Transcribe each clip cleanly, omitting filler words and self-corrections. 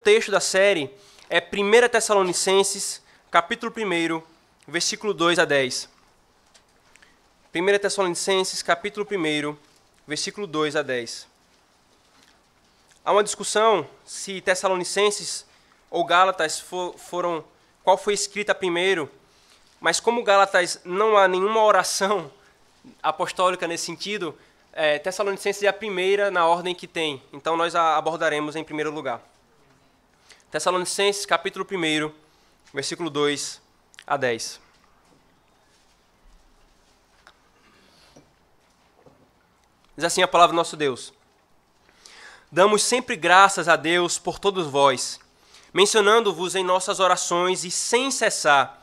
texto da série é 1 Tessalonicenses, capítulo 1, versículo 2 a 10. 1 Tessalonicenses, capítulo 1, versículo 2 a 10. Há uma discussão se Tessalonicenses ou Gálatas foram... qual foi escrita primeiro, mas como Gálatas não há nenhuma oração apostólica nesse sentido, Tessalonicenses é a primeira na ordem que tem, então nós a abordaremos em primeiro lugar. Tessalonicenses, capítulo 1, versículo 2 a 10. Diz assim a palavra do nosso Deus: Damos sempre graças a Deus por todos vós, mencionando-vos em nossas orações e sem cessar,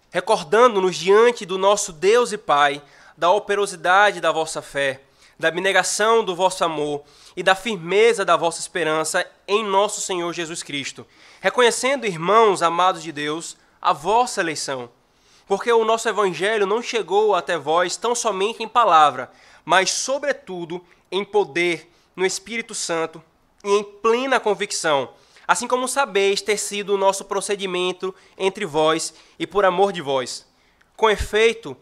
recordando-nos diante do nosso Deus e Pai da operosidade da vossa fé, da abnegação do vosso amor e da firmeza da vossa esperança em nosso Senhor Jesus Cristo, reconhecendo, irmãos amados de Deus, a vossa eleição. Porque o nosso evangelho não chegou até vós tão somente em palavra, mas, sobretudo, em poder, no Espírito Santo e em plena convicção, assim como sabeis ter sido o nosso procedimento entre vós e por amor de vós. Com efeito,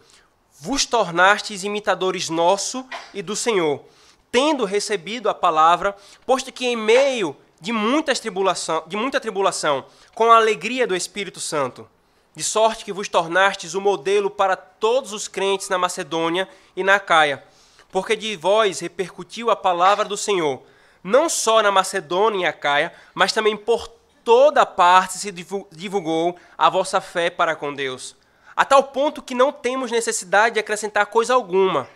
vos tornastes imitadores nosso e do Senhor, tendo recebido a palavra, posto que em meio de muita tribulação, com a alegria do Espírito Santo, de sorte que vos tornastes o modelo para todos os crentes na Macedônia e na Acaia, porque de vós repercutiu a palavra do Senhor, não só na Macedônia e Acaia, mas também por toda parte se divulgou a vossa fé para com Deus, a tal ponto que não temos necessidade de acrescentar coisa alguma,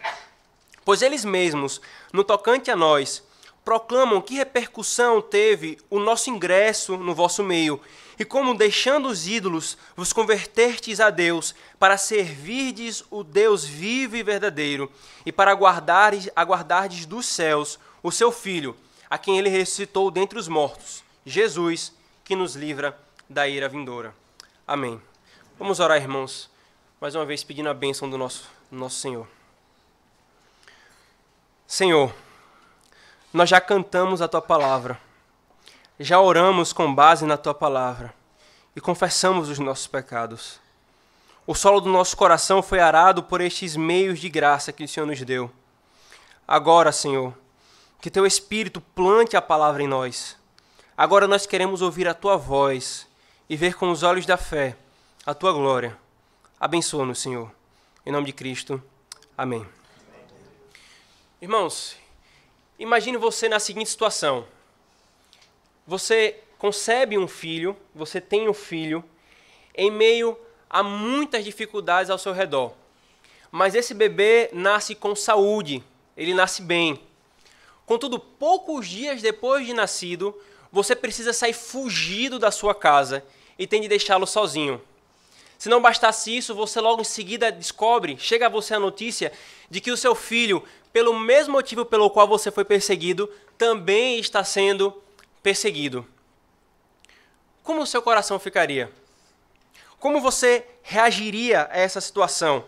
pois eles mesmos, no tocante a nós, proclamam que repercussão teve o nosso ingresso no vosso meio, e como, deixando os ídolos, vos convertertes a Deus, para servirdes o Deus vivo e verdadeiro, e para aguardardes dos céus o seu Filho, a quem ele ressuscitou dentre os mortos, Jesus, que nos livra da ira vindoura. Amém. Vamos orar, irmãos, mais uma vez pedindo a bênção do nosso Senhor. Senhor, nós já cantamos a Tua palavra, já oramos com base na Tua palavra e confessamos os nossos pecados. O solo do nosso coração foi arado por estes meios de graça que o Senhor nos deu. Agora, Senhor, que Teu Espírito plante a palavra em nós. Agora nós queremos ouvir a Tua voz e ver com os olhos da fé a Tua glória. Abençoa-nos, Senhor. Em nome de Cristo. Amém. Irmãos, imagine você na seguinte situação. Você concebe um filho, você tem um filho, em meio a muitas dificuldades ao seu redor. Mas esse bebê nasce com saúde, ele nasce bem. Contudo, poucos dias depois de nascido, você precisa sair fugido da sua casa e tem de deixá-lo sozinho. Se não bastasse isso, você logo em seguida chega a você a notícia de que o seu filho, pelo mesmo motivo pelo qual você foi perseguido, também está sendo perseguido. Como o seu coração ficaria? Como você reagiria a essa situação?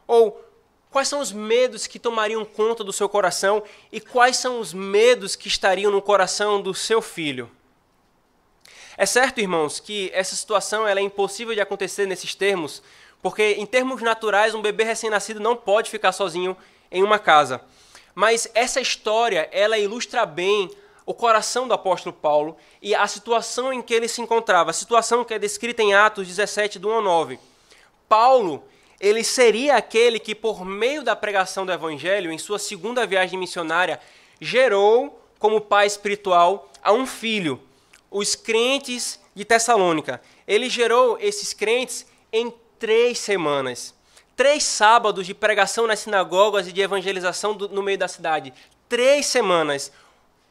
Ou quais são os medos que tomariam conta do seu coração e quais são os medos que estariam no coração do seu filho? É certo, irmãos, que essa situação ela é impossível de acontecer nesses termos, porque em termos naturais um bebê recém-nascido não pode ficar sozinho em uma casa. Mas essa história ela ilustra bem o coração do apóstolo Paulo e a situação em que ele se encontrava, a situação que é descrita em Atos 17, do 1 ao 9. Paulo, ele seria aquele que, por meio da pregação do evangelho, em sua segunda viagem missionária, gerou como pai espiritual a um filho, os crentes de Tessalônica. Ele gerou esses crentes em 3 semanas. 3 sábados de pregação nas sinagogas e de evangelização no meio da cidade. 3 semanas.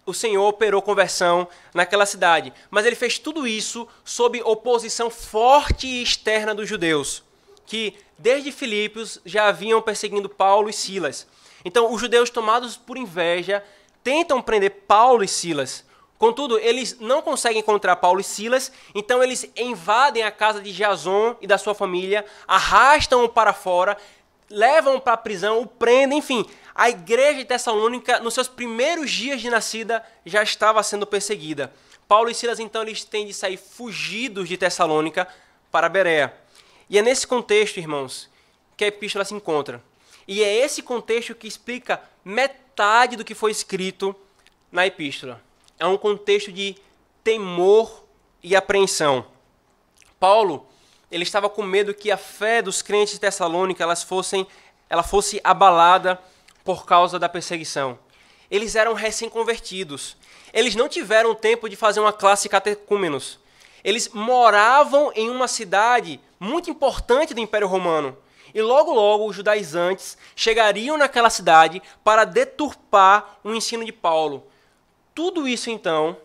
O Senhor operou conversão naquela cidade. Mas ele fez tudo isso sob oposição forte e externa dos judeus, que desde Filipos já haviam perseguindo Paulo e Silas. Então, os judeus, tomados por inveja, tentam prender Paulo e Silas. Contudo, eles não conseguem encontrar Paulo e Silas, então eles invadem a casa de Jason e da sua família, arrastam-o para fora, levam-o para a prisão, o prendem, enfim. A igreja de Tessalônica, nos seus primeiros dias de nascida, já estava sendo perseguida. Paulo e Silas, então, eles têm de sair fugidos de Tessalônica para Bereia. E é nesse contexto, irmãos, que a epístola se encontra. E é esse contexto que explica metade do que foi escrito na epístola. É um contexto de temor e apreensão. Paulo, ele estava com medo que a fé dos crentes de Tessalônica ela fosse abalada por causa da perseguição. Eles eram recém-convertidos. Eles não tiveram tempo de fazer uma classe catecúmenos. Eles moravam em uma cidade muito importante do Império Romano. E logo, logo, os judaizantes chegariam naquela cidade para deturpar o ensino de Paulo. Tudo isso, então,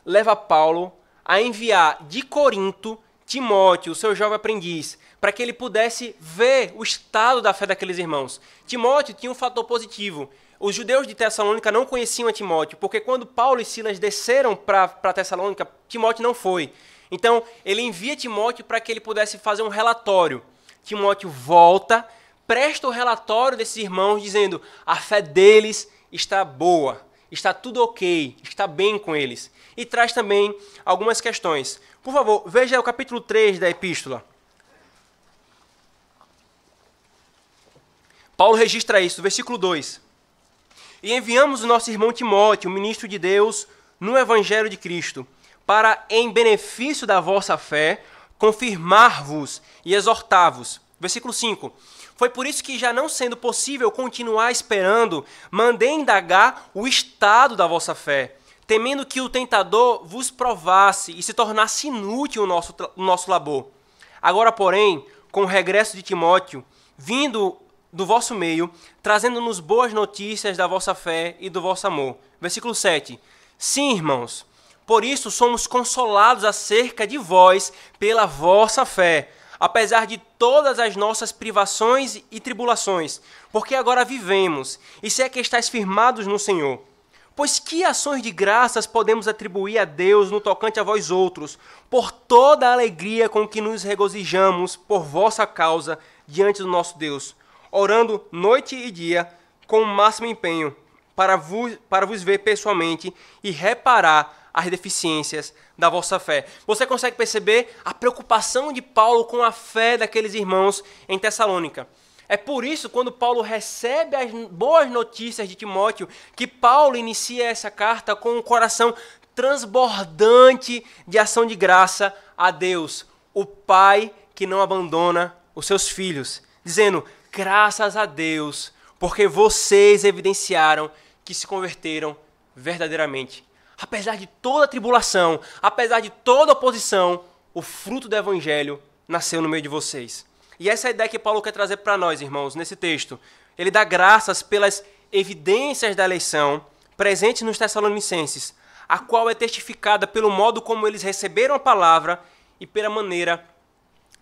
leva Paulo a enviar de Corinto Timóteo, o seu jovem aprendiz, para que ele pudesse ver o estado da fé daqueles irmãos. Timóteo tinha um fator positivo. Os judeus de Tessalônica não conheciam a Timóteo, porque quando Paulo e Silas desceram para Tessalônica, Timóteo não foi. Então, ele envia Timóteo para que ele pudesse fazer um relatório. Timóteo volta, presta o relatório desses irmãos, dizendo: a fé deles está boa, está tudo ok, está bem com eles. E traz também algumas questões. Por favor, veja o capítulo 3 da epístola. Paulo registra isso, versículo 2. E enviamos o nosso irmão Timóteo, ministro de Deus, no Evangelho de Cristo, para, em benefício da vossa fé, confirmar-vos e exortar-vos. Versículo 5. Foi por isso que, já não sendo possível continuar esperando, mandei indagar o estado da vossa fé, temendo que o tentador vos provasse e se tornasse inútil o nosso labor. Agora, porém, com o regresso de Timóteo, vindo do vosso meio, trazendo-nos boas notícias da vossa fé e do vosso amor. Versículo 7. Sim, irmãos, por isso somos consolados acerca de vós pela vossa fé, apesar de todas as nossas privações e tribulações, porque agora vivemos, e se é que estáis firmados no Senhor. Pois que ações de graças podemos atribuir a Deus no tocante a vós outros, por toda a alegria com que nos regozijamos por vossa causa diante do nosso Deus, orando noite e dia com o máximo empenho, para vos ver pessoalmente e reparar as deficiências da vossa fé. Você consegue perceber a preocupação de Paulo com a fé daqueles irmãos em Tessalônica. É por isso, quando Paulo recebe as boas notícias de Timóteo, que Paulo inicia essa carta com um coração transbordante de ação de graça a Deus, o Pai que não abandona os seus filhos, dizendo: graças a Deus, porque vocês evidenciaram que se converteram verdadeiramente. Apesar de toda a tribulação, apesar de toda a oposição, o fruto do Evangelho nasceu no meio de vocês. E essa é a ideia que Paulo quer trazer para nós, irmãos, nesse texto. Ele dá graças pelas evidências da eleição presentes nos Tessalonicenses, a qual é testificada pelo modo como eles receberam a palavra e pela maneira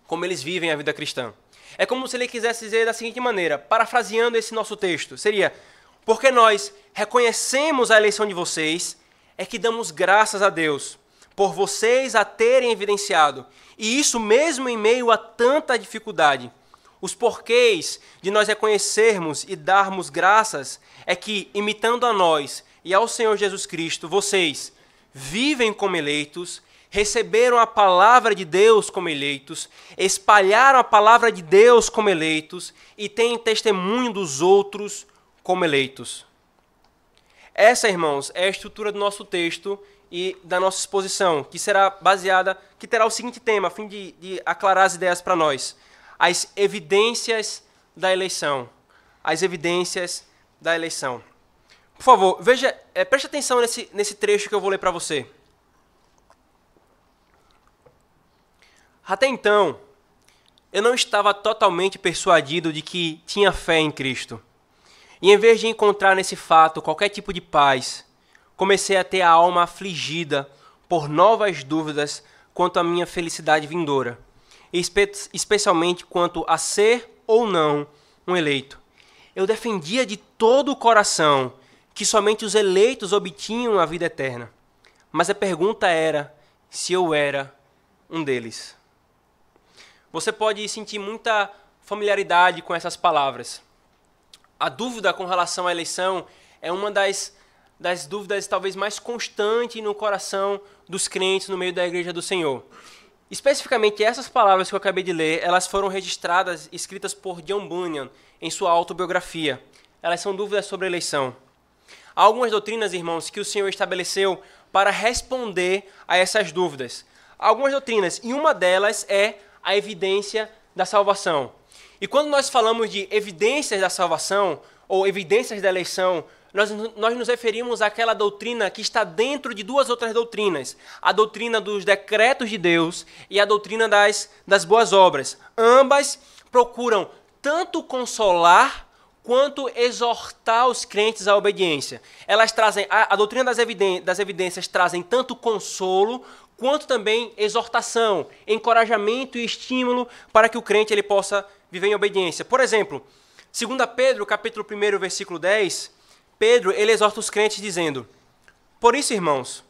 como eles vivem a vida cristã. É como se ele quisesse dizer da seguinte maneira, parafraseando esse nosso texto, seria: porque nós reconhecemos a eleição de vocês, é que damos graças a Deus, por vocês a terem evidenciado, e isso mesmo em meio a tanta dificuldade. Os porquês de nós reconhecermos e darmos graças é que, imitando a nós e ao Senhor Jesus Cristo, vocês vivem como eleitos, receberam a palavra de Deus como eleitos, espalharam a palavra de Deus como eleitos e têm testemunho dos outros como eleitos. Essa, irmãos, é a estrutura do nosso texto e da nossa exposição, que será baseada, que terá o seguinte tema, a fim de aclarar as ideias para nós: as evidências da eleição. As evidências da eleição. Por favor, veja, preste atenção nesse trecho que eu vou ler para você. Até então, eu não estava totalmente persuadido de que tinha fé em Cristo. E em vez de encontrar nesse fato qualquer tipo de paz, comecei a ter a alma afligida por novas dúvidas quanto à minha felicidade vindoura, especialmente quanto a ser ou não um eleito. Eu defendia de todo o coração que somente os eleitos obtinham a vida eterna, mas a pergunta era se eu era um deles. Você pode sentir muita familiaridade com essas palavras. A dúvida com relação à eleição é uma das das dúvidas talvez mais constantes no coração dos crentes no meio da igreja do Senhor. Especificamente essas palavras que eu acabei de ler, elas foram registradas, escritas por John Bunyan em sua autobiografia. Elas são dúvidas sobre a eleição. Há algumas doutrinas, irmãos, que o Senhor estabeleceu para responder a essas dúvidas. Há algumas doutrinas, e uma delas é a evidência da salvação. E quando nós falamos de evidências da salvação, ou evidências da eleição, nós nos referimos àquela doutrina que está dentro de duas outras doutrinas. A doutrina dos decretos de Deus e a doutrina das boas obras. Ambas procuram tanto consolar quanto exortar os crentes à obediência. Elas trazem, a doutrina das evidências trazem tanto consolo quanto também exortação, encorajamento e estímulo para que o crente ele possa viver em obediência. Por exemplo, 2 Pedro, capítulo 1, versículo 10, Pedro ele exorta os crentes dizendo: por isso, irmãos,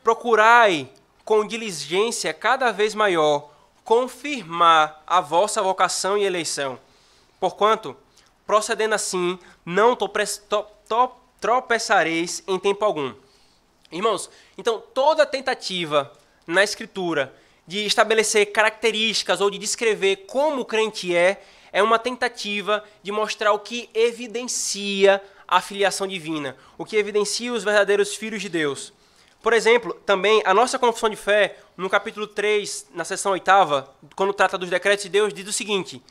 procurai com diligência cada vez maior confirmar a vossa vocação e eleição, porquanto, procedendo assim, não tropeçareis em tempo algum. Irmãos, então toda tentativa na Escritura de estabelecer características ou de descrever como o crente é uma tentativa de mostrar o que evidencia a filiação divina, o que evidencia os verdadeiros filhos de Deus. Por exemplo, também a nossa confissão de fé, no capítulo 3, na seção 8ª, quando trata dos decretos de Deus, diz o seguinte: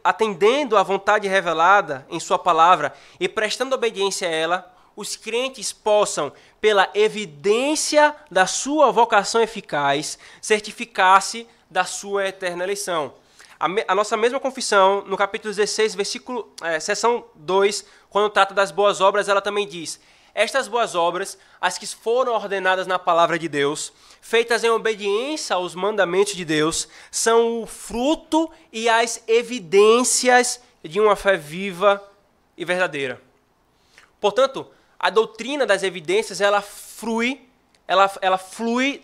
atendendo à vontade revelada em sua palavra e prestando obediência a ela, os crentes possam, pela evidência da sua vocação eficaz, certificar-se da sua eterna eleição. A nossa mesma confissão, no capítulo 16, seção 2, quando trata das boas obras, ela também diz: estas boas obras, as que foram ordenadas na palavra de Deus, feitas em obediência aos mandamentos de Deus, são o fruto e as evidências de uma fé viva e verdadeira. Portanto, a doutrina das evidências, ela flui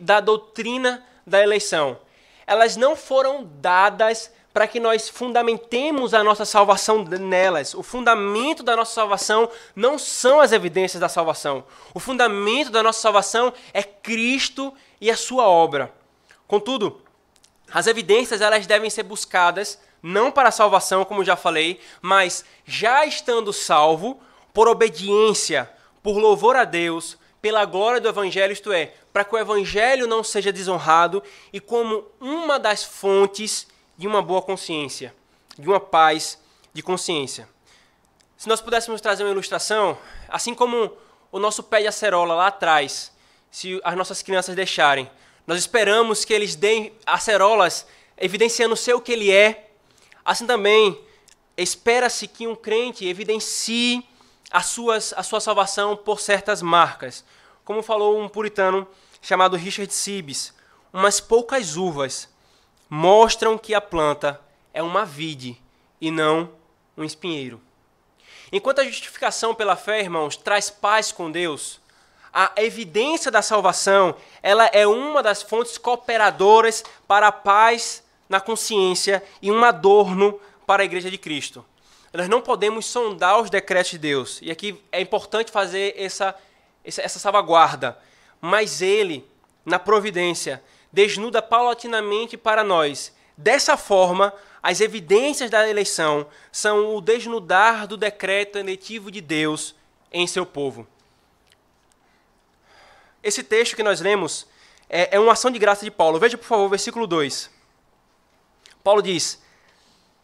da doutrina da eleição. Elas não foram dadas para que nós fundamentemos a nossa salvação nelas. O fundamento da nossa salvação não são as evidências da salvação. O fundamento da nossa salvação é Cristo e a sua obra. Contudo, as evidências elas devem ser buscadas não para a salvação, como já falei, mas já estando salvo, por obediência, por louvor a Deus, pela glória do Evangelho, isto é, para que o Evangelho não seja desonrado e como uma das fontes de uma boa consciência, de uma paz de consciência. Se nós pudéssemos trazer uma ilustração, assim como o nosso pé de acerola lá atrás, se as nossas crianças deixarem, nós esperamos que eles deem acerolas evidenciando ser o que ele é. Assim também, espera-se que um crente evidencie a sua salvação por certas marcas. Como falou um puritano chamado Richard Sibbes, umas poucas uvas mostram que a planta é uma vide e não um espinheiro. Enquanto a justificação pela fé, irmãos, traz paz com Deus, a evidência da salvação, ela é uma das fontes cooperadoras para a paz na consciência e um adorno para a Igreja de Cristo. Nós não podemos sondar os decretos de Deus, e aqui é importante fazer essa salvaguarda, mas Ele, na providência, desnuda paulatinamente para nós. Dessa forma, as evidências da eleição são o desnudar do decreto eletivo de Deus em seu povo. Esse texto que nós lemos é uma ação de graça de Paulo. Veja, por favor, o versículo 2. Paulo diz: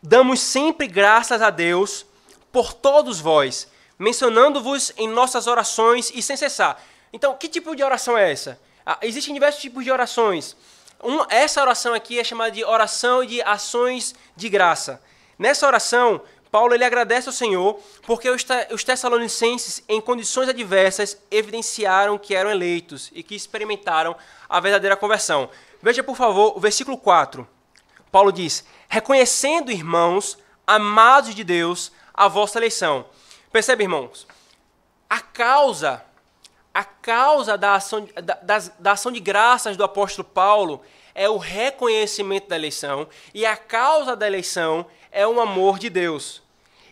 damos sempre graças a Deus por todos vós, mencionando-vos em nossas orações e sem cessar. Então, que tipo de oração é essa? Existem diversos tipos de orações. Essa oração aqui é chamada de oração de ações de graça. Nessa oração, Paulo ele agradece ao Senhor porque os tessalonicenses, em condições adversas, evidenciaram que eram eleitos e que experimentaram a verdadeira conversão. Veja, por favor, o versículo 4. Paulo diz: reconhecendo, irmãos, amados de Deus, a vossa eleição. Percebe, irmãos? A causa da ação de graças do apóstolo Paulo é o reconhecimento da eleição, e a causa da eleição é o amor de Deus.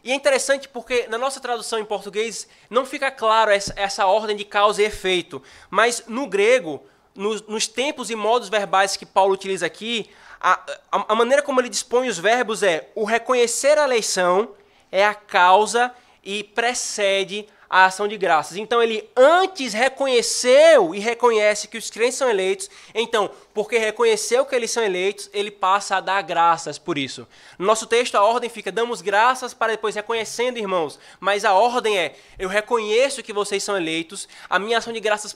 E é interessante porque na nossa tradução em português não fica claro essa ordem de causa e efeito. Mas no grego, nos tempos e modos verbais que Paulo utiliza aqui, a maneira como ele dispõe os verbos é: o reconhecer a eleição é a causa e precede a ação de graças. Então ele antes reconheceu e reconhece que os crentes são eleitos. Então, porque reconheceu que eles são eleitos, ele passa a dar graças por isso. No nosso texto a ordem fica: damos graças, para depois reconhecendo, irmãos. Mas a ordem é: eu reconheço que vocês são eleitos, a minha ação de graças,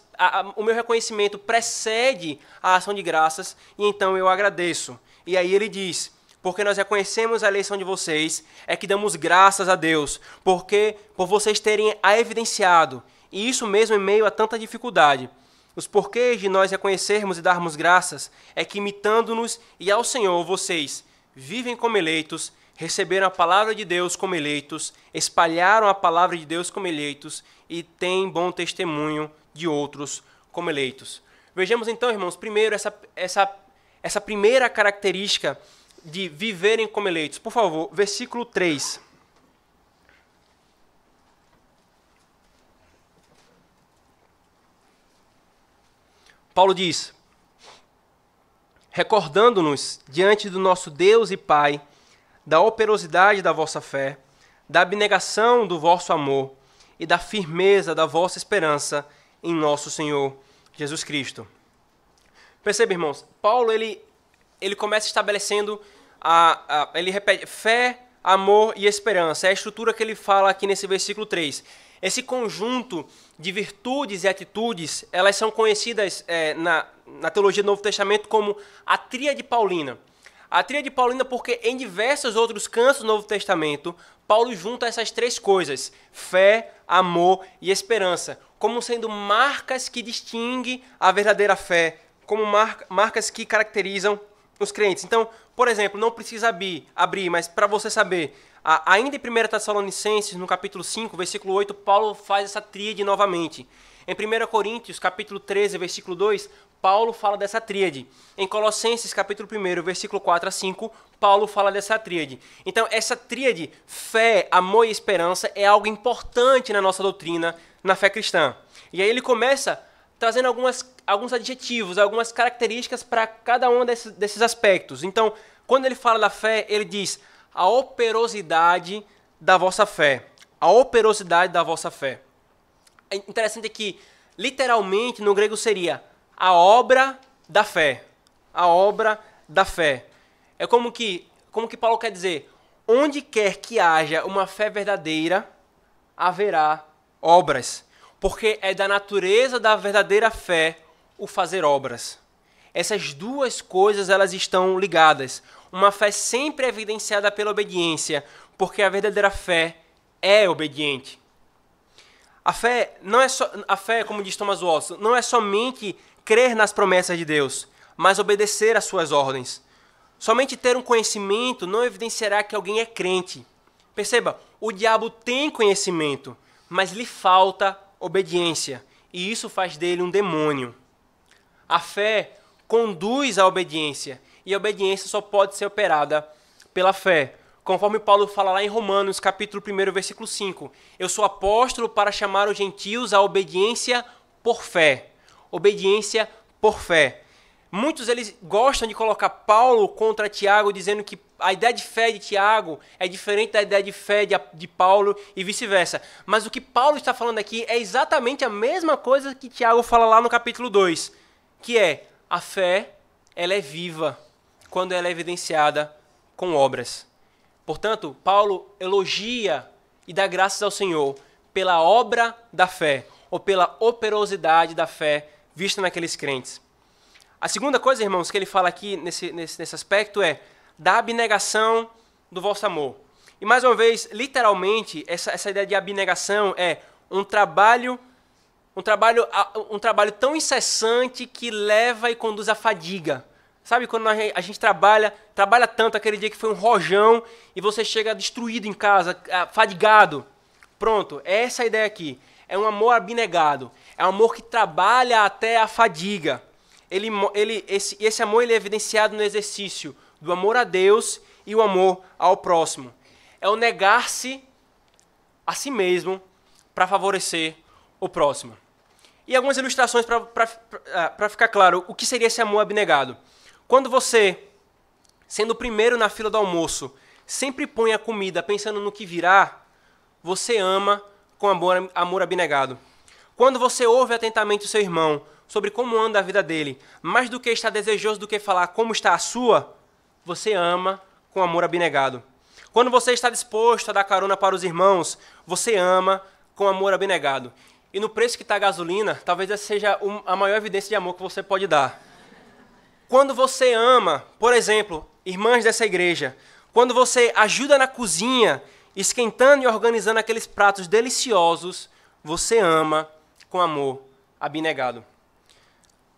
o meu reconhecimento precede a ação de graças, e então eu agradeço. E aí ele diz: porque nós reconhecemos a eleição de vocês, é que damos graças a Deus, porque por vocês terem a evidenciado, e isso mesmo em meio a tanta dificuldade. Os porquês de nós reconhecermos e darmos graças é que, imitando-nos e ao Senhor, vocês vivem como eleitos, receberam a palavra de Deus como eleitos, espalharam a palavra de Deus como eleitos e têm bom testemunho de outros como eleitos. Vejamos então, irmãos, primeiro essa primeira característica de viverem como eleitos. Por favor, versículo 3. Paulo diz: recordando-nos diante do nosso Deus e Pai, da operosidade da vossa fé, da abnegação do vosso amor e da firmeza da vossa esperança em nosso Senhor Jesus Cristo. Perceba, irmãos, Paulo ele começa estabelecendo ele repete fé, amor e esperança. É a estrutura que ele fala aqui nesse versículo 3. Esse conjunto de virtudes e atitudes, elas são conhecidas na teologia do Novo Testamento como a tríade paulina. A tríade paulina porque em diversos outros cantos do Novo Testamento, Paulo junta essas três coisas: fé, amor e esperança, como sendo marcas que distinguem a verdadeira fé, como marcas que caracterizam os crentes. Então, por exemplo, não precisa abrir, mas para você saber, ainda em 1 Tessalonicenses, no capítulo 5, versículo 8, Paulo faz essa tríade novamente. Em 1 Coríntios, capítulo 13, versículo 2, Paulo fala dessa tríade. Em Colossenses, capítulo 1, versículo 4 a 5, Paulo fala dessa tríade. Então, essa tríade, fé, amor e esperança, é algo importante na nossa doutrina, na fé cristã. E aí ele começa trazendo alguns adjetivos, algumas características para cada um desses aspectos. Então, quando ele fala da fé, ele diz: a operosidade da vossa fé. A operosidade da vossa fé. É interessante que, literalmente, no grego seria a obra da fé. A obra da fé. É como que Paulo quer dizer: onde quer que haja uma fé verdadeira, haverá obras. Porque é da natureza da verdadeira fé o fazer obras. Essas duas coisas, elas estão ligadas. Uma fé sempre evidenciada pela obediência, porque a verdadeira fé é obediente. A fé, como diz Thomas Watson, não é somente crer nas promessas de Deus, mas obedecer às suas ordens. Somente ter um conhecimento não evidenciará que alguém é crente. Perceba, o diabo tem conhecimento, mas lhe falta obediência, e isso faz dele um demônio. A fé conduz à obediência, e a obediência só pode ser operada pela fé. Conforme Paulo fala lá em Romanos, capítulo 1, versículo 5. Eu sou apóstolo para chamar os gentios à obediência por fé. Obediência por fé. Muitos eles gostam de colocar Paulo contra Tiago, dizendo que a ideia de fé de Tiago é diferente da ideia de fé de Paulo e vice-versa. Mas o que Paulo está falando aqui é exatamente a mesma coisa que Tiago fala lá no capítulo 2, que é: a fé, ela é viva quando ela é evidenciada com obras. Portanto, Paulo elogia e dá graças ao Senhor pela obra da fé, ou pela operosidade da fé vista naqueles crentes. A segunda coisa, irmãos, que ele fala aqui nesse aspecto é da abnegação do vosso amor. E mais uma vez, literalmente, essa ideia de abnegação é um trabalho tão incessante que leva e conduz à fadiga. Sabe quando a gente trabalha tanto, aquele dia que foi um rojão e você chega destruído em casa, fadigado. Pronto, é essa a ideia aqui. É um amor abnegado. É um amor que trabalha até a fadiga. Esse amor ele é evidenciado no exercício do amor a Deus e o amor ao próximo. É o negar-se a si mesmo para favorecer o próximo. E algumas ilustrações para ficar claro o que seria esse amor abnegado. Quando você, sendo o primeiro na fila do almoço, sempre põe a comida pensando no que virá, você ama com amor abnegado. Quando você ouve atentamente o seu irmão sobre como anda a vida dele, mais do que está desejoso do que falar como está a sua, você ama com amor abnegado. Quando você está disposto a dar carona para os irmãos, você ama com amor abnegado. E no preço que está a gasolina, talvez essa seja a maior evidência de amor que você pode dar. Quando você ama, por exemplo, irmãs dessa igreja, quando você ajuda na cozinha, esquentando e organizando aqueles pratos deliciosos, você ama com amor abnegado.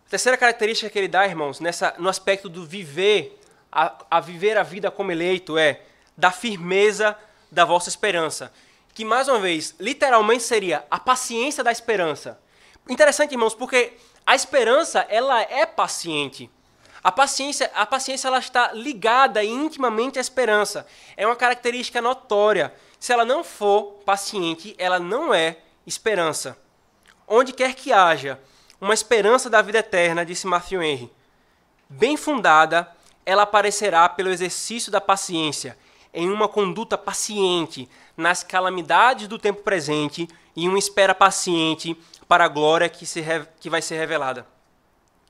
A terceira característica que ele dá, irmãos, no aspecto do viver a vida como eleito, é da firmeza da vossa esperança. Que, mais uma vez, literalmente seria a paciência da esperança. Interessante, irmãos, porque a esperança, ela é paciente. A paciência ela está ligada intimamente à esperança. É uma característica notória. Se ela não for paciente, ela não é esperança. Onde quer que haja uma esperança da vida eterna, disse Matthew Henry, bem fundada, ela aparecerá pelo exercício da paciência, em uma conduta paciente nas calamidades do tempo presente e uma espera paciente para a glória que vai ser revelada.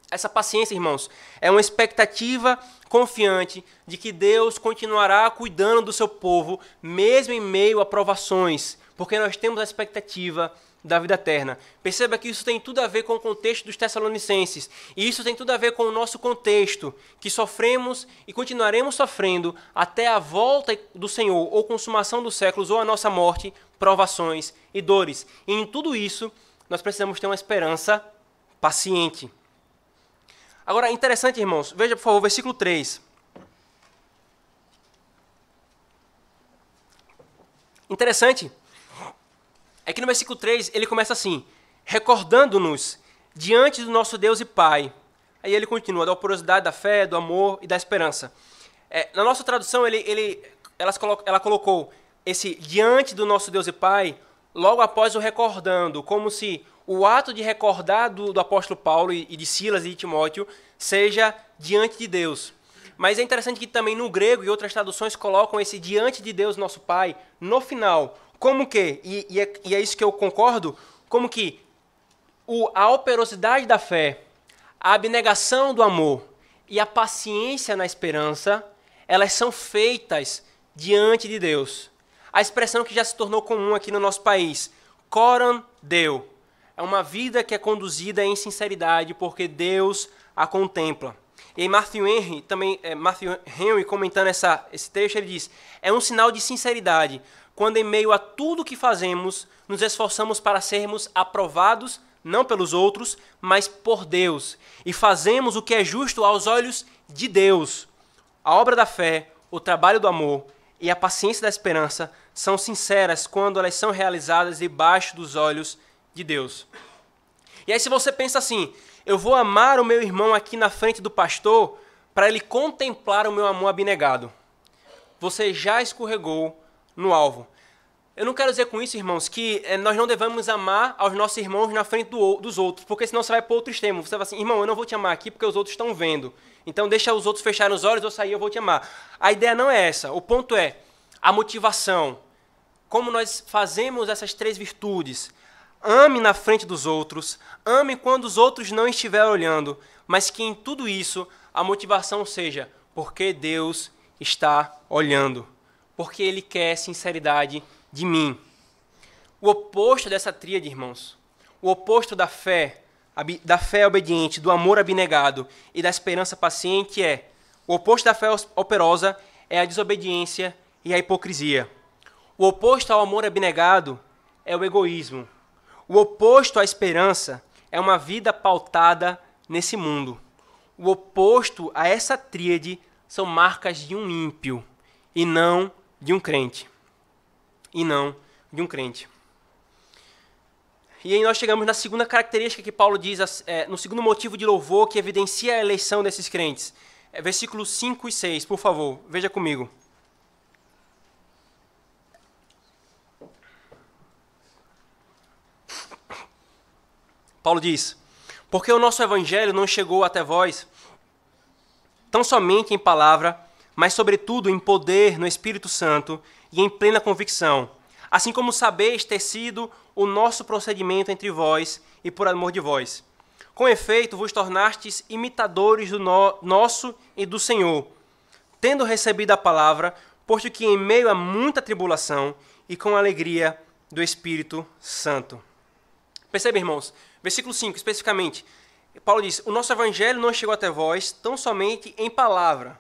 Essa paciência, irmãos, é uma expectativa confiante de que Deus continuará cuidando do seu povo, mesmo em meio a provações, porque nós temos a expectativa da vida eterna. Perceba que isso tem tudo a ver com o contexto dos Tessalonicenses, e isso tem tudo a ver com o nosso contexto, que sofremos e continuaremos sofrendo até a volta do Senhor, ou consumação dos séculos, ou a nossa morte, provações e dores. E em tudo isso, nós precisamos ter uma esperança paciente. Agora, interessante, irmãos, veja, por favor, versículo 3. Interessante é que no versículo 3 ele começa assim, recordando-nos diante do nosso Deus e Pai. Aí ele continua, da operosidade, da fé, do amor e da esperança. Na nossa tradução, ela colocou esse diante do nosso Deus e Pai logo após o recordando, como se o ato de recordar do apóstolo Paulo e de Silas e de Timóteo seja diante de Deus. Mas é interessante que também no grego e outras traduções colocam esse diante de Deus, nosso Pai, no final. Como que, e é isso que eu concordo, como que a operosidade da fé, a abnegação do amor e a paciência na esperança, elas são feitas diante de Deus. A expressão que já se tornou comum aqui no nosso país, coram Deo, é uma vida que é conduzida em sinceridade porque Deus a contempla. E Matthew Henry, comentando esse trecho, ele diz, é um sinal de sinceridade, quando em meio a tudo que fazemos, nos esforçamos para sermos aprovados, não pelos outros, mas por Deus, e fazemos o que é justo aos olhos de Deus. A obra da fé, o trabalho do amor e a paciência da esperança são sinceras quando elas são realizadas debaixo dos olhos de Deus. E aí se você pensa assim, eu vou amar o meu irmão aqui na frente do pastor para ele contemplar o meu amor abnegado. Você já escorregou no alvo. Eu não quero dizer com isso, irmãos, que nós não devemos amar aos nossos irmãos na frente dos outros, porque senão você vai para outro extremo. Você vai assim, irmão, eu não vou te amar aqui porque os outros estão vendo. Então deixa os outros fecharem os olhos, eu sair, eu vou te amar. A ideia não é essa. O ponto é a motivação. Como nós fazemos essas três virtudes. Ame na frente dos outros, ame quando os outros não estiverem olhando, mas que em tudo isso a motivação seja porque Deus está olhando, porque Ele quer sinceridade de mim. O oposto dessa tríade, irmãos, o oposto da fé obediente, do amor abnegado e da esperança paciente o oposto da fé operosa é a desobediência e a hipocrisia. O oposto ao amor abnegado é o egoísmo. O oposto à esperança é uma vida pautada nesse mundo. O oposto a essa tríade são marcas de um ímpio e não de um crente. E não de um crente. E aí nós chegamos na segunda característica que Paulo diz, no segundo motivo de louvor que evidencia a eleição desses crentes. Versículos 5 e 6, por favor, veja comigo. Paulo diz: porque o nosso evangelho não chegou até vós tão somente em palavra, mas sobretudo em poder no Espírito Santo e em plena convicção, assim como sabeis ter sido o nosso procedimento entre vós e por amor de vós. Com efeito, vos tornastes imitadores do nosso e do Senhor, tendo recebido a palavra, posto que em meio a muita tribulação e com alegria do Espírito Santo. Percebe, irmãos? Versículo 5, especificamente. Paulo diz: o nosso evangelho não chegou até vós tão somente em palavra,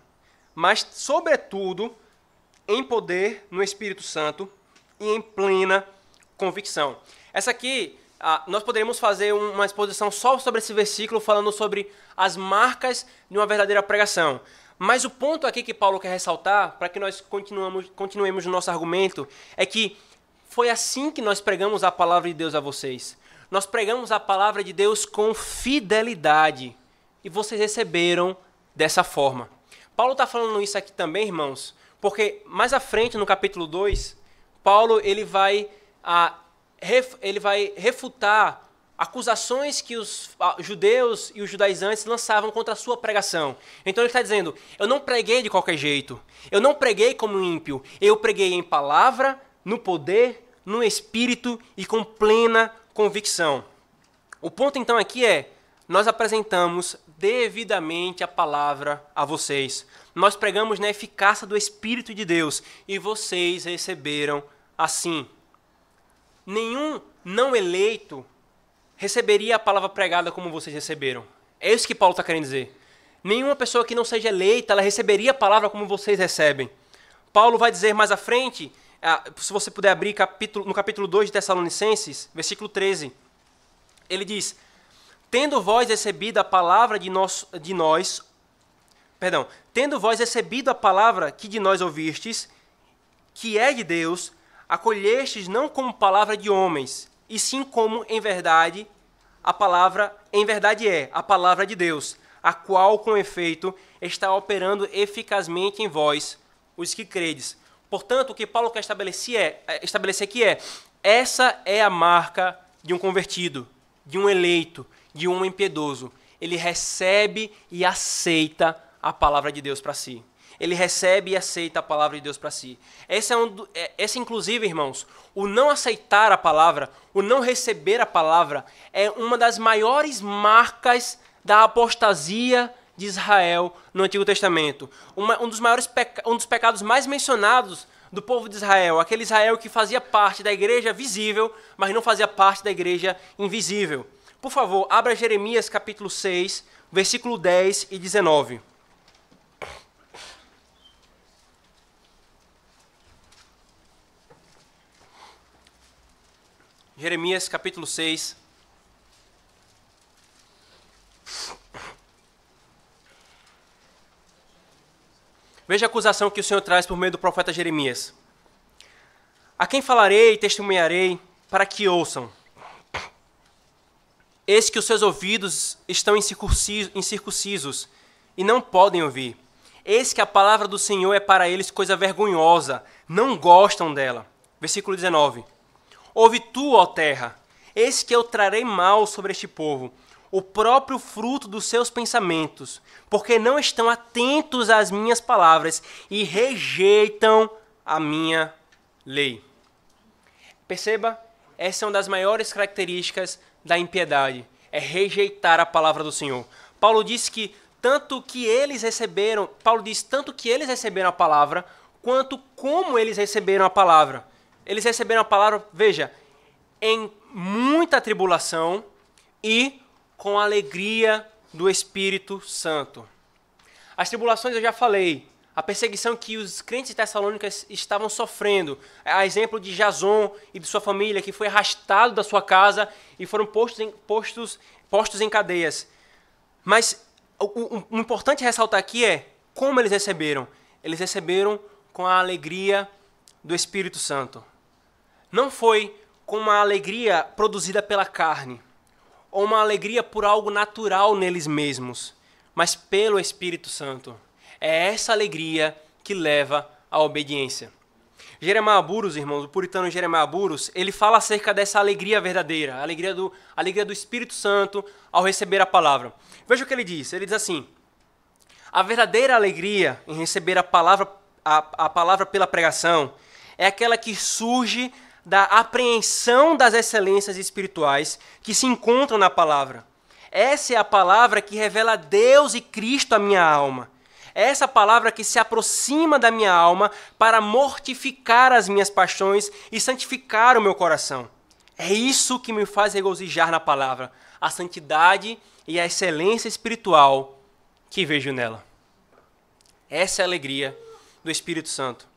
mas, sobretudo, em poder no Espírito Santo e em plena convicção. Essa aqui, nós poderíamos fazer uma exposição só sobre esse versículo, falando sobre as marcas de uma verdadeira pregação. Mas o ponto aqui que Paulo quer ressaltar, para que nós continuemos no nosso argumento, é que foi assim que nós pregamos a palavra de Deus a vocês. Nós pregamos a palavra de Deus com fidelidade, e vocês receberam dessa forma. Paulo está falando isso aqui também, irmãos, porque mais à frente, no capítulo 2, Paulo ele vai refutar acusações que os judeus e os judaizantes lançavam contra a sua pregação. Então ele está dizendo: eu não preguei de qualquer jeito, eu não preguei como ímpio, eu preguei em palavra, no poder, no Espírito e com plena convicção. O ponto então aqui é: nós apresentamos devidamente a palavra a vocês. Nós pregamos na eficácia do Espírito de Deus e vocês receberam assim. Nenhum não eleito receberia a palavra pregada como vocês receberam. É isso que Paulo está querendo dizer. Nenhuma pessoa que não seja eleita, ela receberia a palavra como vocês recebem. Paulo vai dizer mais à frente, se você puder abrir no capítulo 2 de Tessalonicenses, versículo 13. Ele diz: tendo vós recebido a palavra tendo vós recebido a palavra que de nós ouvistes, que é de Deus, acolhestes não como palavra de homens, e sim como em verdade a palavra de Deus, a qual com efeito está operando eficazmente em vós, os que credes. Portanto, o que Paulo quer estabelecer aqui essa é a marca de um convertido, de um eleito, de um homem piedoso. Ele recebe e aceita a palavra de Deus para si. Ele recebe e aceita a palavra de Deus para si. Essa, inclusive, irmãos, o não aceitar a palavra, o não receber a palavra, é uma das maiores marcas da apostasia de Israel no Antigo Testamento. Um dos pecados mais mencionados do povo de Israel, aquele Israel que fazia parte da igreja visível, mas não fazia parte da igreja invisível. Por favor, abra Jeremias capítulo 6, versículo 10 e 19. Jeremias capítulo 6. Veja a acusação que o Senhor traz por meio do profeta Jeremias. A quem falarei e testemunharei para que ouçam? Eis que os seus ouvidos estão incircuncisos e não podem ouvir. Eis que a palavra do Senhor é para eles coisa vergonhosa, não gostam dela. Versículo 19. Ouve tu, ó terra, eis que eu trarei mal sobre este povo, o próprio fruto dos seus pensamentos, porque não estão atentos às minhas palavras e rejeitam a minha lei. Perceba, essa é uma das maiores características da impiedade, é rejeitar a palavra do Senhor. Paulo diz tanto que eles receberam a palavra, quanto como eles receberam a palavra. Eles receberam a palavra, veja, em muita tribulação e com a alegria do Espírito Santo. As tribulações eu já falei, a perseguição que os crentes tessalônicos estavam sofrendo, a exemplo de Jason e de sua família, que foi arrastado da sua casa e foram postos em cadeias. Mas o importante ressaltar aqui é como eles receberam. Eles receberam com a alegria do Espírito Santo. Não foi com uma alegria produzida pela carne, ou uma alegria por algo natural neles mesmos, mas pelo Espírito Santo. É essa alegria que leva à obediência. Jeremiah Burroughs, irmãos, o puritano Jeremiah Burroughs, ele fala acerca dessa alegria verdadeira, a alegria do Espírito Santo ao receber a palavra. Veja o que ele diz. Ele diz assim: a verdadeira alegria em receber a palavra pela pregação é aquela que surge da apreensão das excelências espirituais que se encontram na palavra. Essa é a palavra que revela Deus e Cristo à minha alma. É essa palavra que se aproxima da minha alma para mortificar as minhas paixões e santificar o meu coração. É isso que me faz regozijar na palavra, a santidade e a excelência espiritual que vejo nela. Essa é a alegria do Espírito Santo.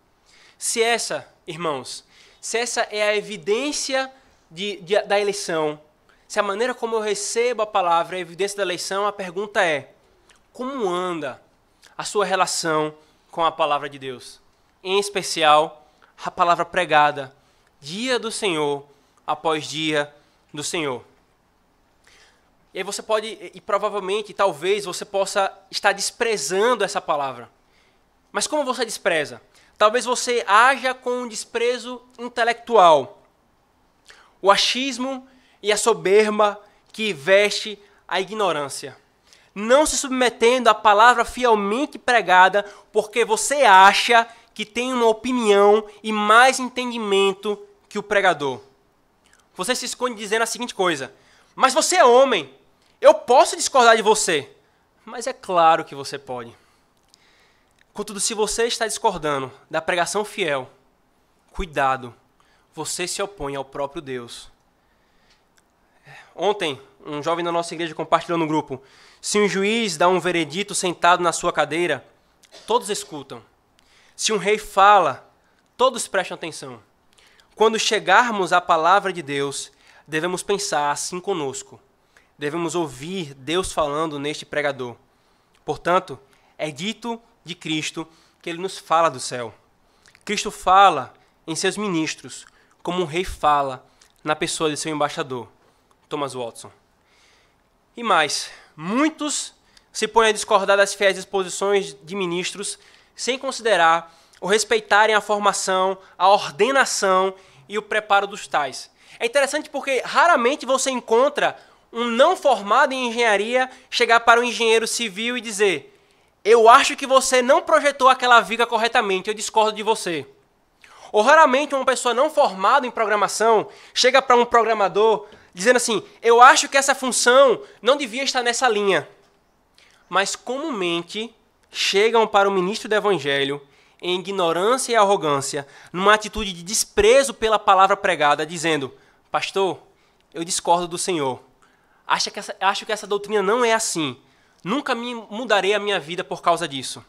Se essa, irmãos, se essa é a evidência da eleição, se a maneira como eu recebo a palavra é a evidência da eleição, a pergunta é: como anda a sua relação com a palavra de Deus? Em especial, a palavra pregada, dia do Senhor após dia do Senhor. E aí você pode, e provavelmente, talvez, você possa estar desprezando essa palavra. Mas como você despreza? Talvez você haja com um desprezo intelectual. O achismo e a soberba que veste a ignorância. Não se submetendo à palavra fielmente pregada porque você acha que tem uma opinião e mais entendimento que o pregador. Você se esconde dizendo a seguinte coisa: mas você é homem, eu posso discordar de você. Mas é claro que você pode. Contudo, se você está discordando da pregação fiel, cuidado, você se opõe ao próprio Deus. Ontem, um jovem da nossa igreja compartilhou no grupo: se um juiz dá um veredito sentado na sua cadeira, todos escutam. Se um rei fala, todos prestam atenção. Quando chegarmos à palavra de Deus, devemos pensar assim conosco. Devemos ouvir Deus falando neste pregador. Portanto, é dito de Cristo que ele nos fala do céu. Cristo fala em seus ministros, como um rei fala na pessoa de seu embaixador, Thomas Watson. E mais, muitos se põem a discordar das fiéis disposições de ministros sem considerar ou respeitarem a formação, a ordenação e o preparo dos tais. É interessante porque raramente você encontra um não formado em engenharia chegar para um engenheiro civil e dizer: eu acho que você não projetou aquela viga corretamente, eu discordo de você. Ou raramente uma pessoa não formada em programação chega para um programador dizendo assim: eu acho que essa função não devia estar nessa linha. Mas comumente chegam para o ministro do Evangelho em ignorância e arrogância, numa atitude de desprezo pela palavra pregada, dizendo: pastor, eu discordo do senhor. Acho que essa doutrina não é assim. Nunca mudarei a minha vida por causa disso.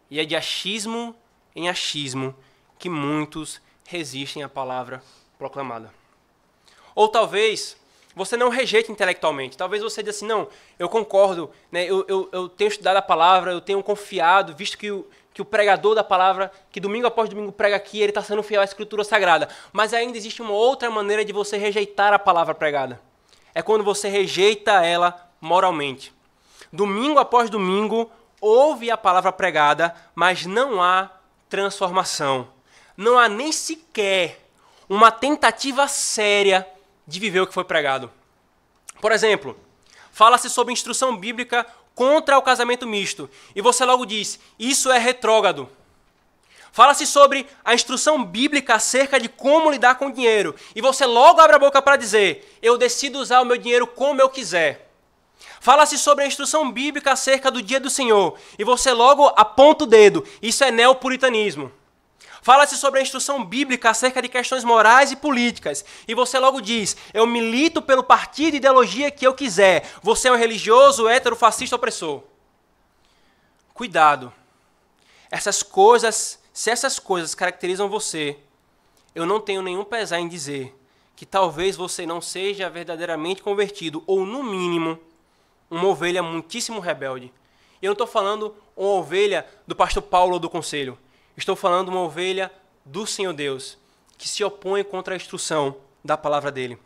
E é de achismo em achismo que muitos resistem à palavra proclamada. Ou talvez você não rejeite intelectualmente. Talvez você diga assim: não, eu concordo, né? Eu tenho estudado a palavra, eu tenho confiado, visto que o pregador da palavra, que domingo após domingo prega aqui, ele está sendo fiel à Escritura Sagrada. Mas ainda existe uma outra maneira de você rejeitar a palavra pregada. É quando você rejeita ela moralmente. Domingo após domingo, ouve a palavra pregada, mas não há transformação. Não há nem sequer uma tentativa séria de viver o que foi pregado. Por exemplo, fala-se sobre instrução bíblica contra o casamento misto, e você logo diz: isso é retrógrado. Fala-se sobre a instrução bíblica acerca de como lidar com o dinheiro, e você logo abre a boca para dizer: eu decido usar o meu dinheiro como eu quiser. Fala-se sobre a instrução bíblica acerca do dia do Senhor, e você logo aponta o dedo: isso é neopuritanismo. Fala-se sobre a instrução bíblica acerca de questões morais e políticas, e você logo diz: eu milito pelo partido e ideologia que eu quiser. Você é um religioso, hétero, fascista, opressor. Cuidado. Se essas coisas caracterizam você, eu não tenho nenhum pesar em dizer que talvez você não seja verdadeiramente convertido, ou no mínimo, uma ovelha muitíssimo rebelde. E eu não estou falando uma ovelha do pastor Paulo ou do conselho. Estou falando uma ovelha do Senhor Deus, que se opõe contra a instrução da palavra dele.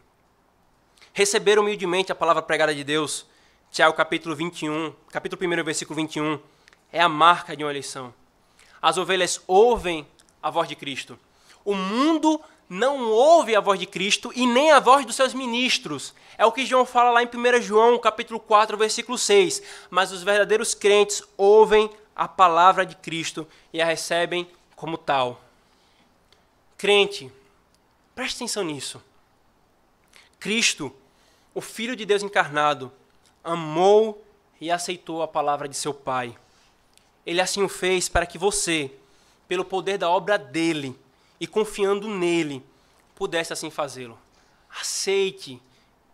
Receber humildemente a palavra pregada de Deus, Tiago capítulo 1, versículo 21, é a marca de uma eleição. As ovelhas ouvem a voz de Cristo. O mundo não ouve a voz de Cristo e nem a voz dos seus ministros. É o que João fala lá em 1 João, capítulo 4, versículo 6. Mas os verdadeiros crentes ouvem a palavra de Cristo e a recebem como tal. Crente, preste atenção nisso. Cristo, o Filho de Deus encarnado, amou e aceitou a palavra de seu Pai. Ele assim o fez para que você, pelo poder da obra dele e confiando nele, pudesse assim fazê-lo. Aceite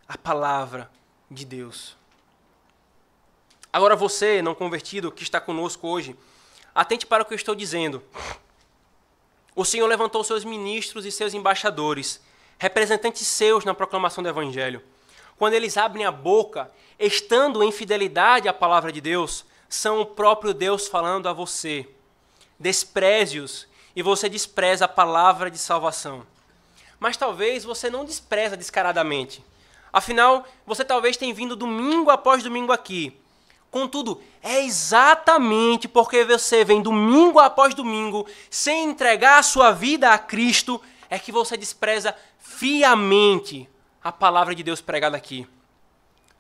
a palavra de Deus. Agora você, não convertido, que está conosco hoje, atente para o que eu estou dizendo. O Senhor levantou seus ministros e seus embaixadores, representantes seus na proclamação do Evangelho. Quando eles abrem a boca, estando em fidelidade à palavra de Deus, são o próprio Deus falando a você. Despreze-os e você despreza a palavra de salvação. Mas talvez você não despreza descaradamente. Afinal, você talvez tenha vindo domingo após domingo aqui. Contudo, é exatamente porque você vem domingo após domingo sem entregar a sua vida a Cristo é que você despreza friamente a palavra de Deus pregada aqui.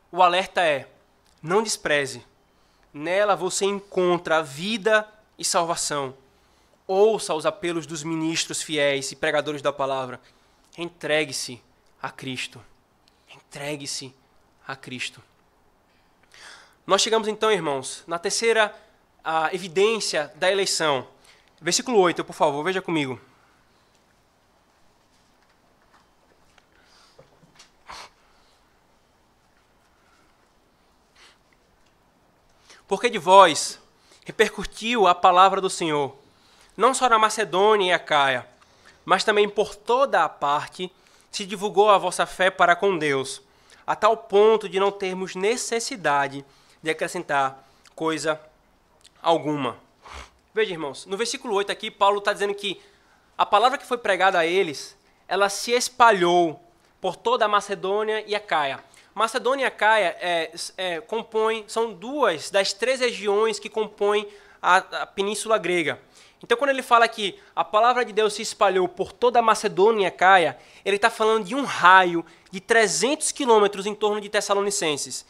O alerta é: não despreze. Nela você encontra vida e salvação. Ouça os apelos dos ministros fiéis e pregadores da palavra. Entregue-se a Cristo. Entregue-se a Cristo. Nós chegamos então, irmãos, na terceira evidência da eleição. Versículo 8, por favor, veja comigo. Porque de vós repercutiu a palavra do Senhor, não só na Macedônia e Acaia, mas também por toda a parte se divulgou a vossa fé para com Deus, a tal ponto de não termos necessidade de acrescentar coisa alguma. Veja, irmãos, no versículo 8 aqui, Paulo está dizendo que a palavra que foi pregada a eles, ela se espalhou por toda a Macedônia e Acaia. Macedônia e Acaia são duas das 3 regiões que compõem a Península Grega. Então, quando ele fala que a palavra de Deus se espalhou por toda a Macedônia e Acaia, ele está falando de um raio de 300 quilômetros em torno de Tessalonicenses.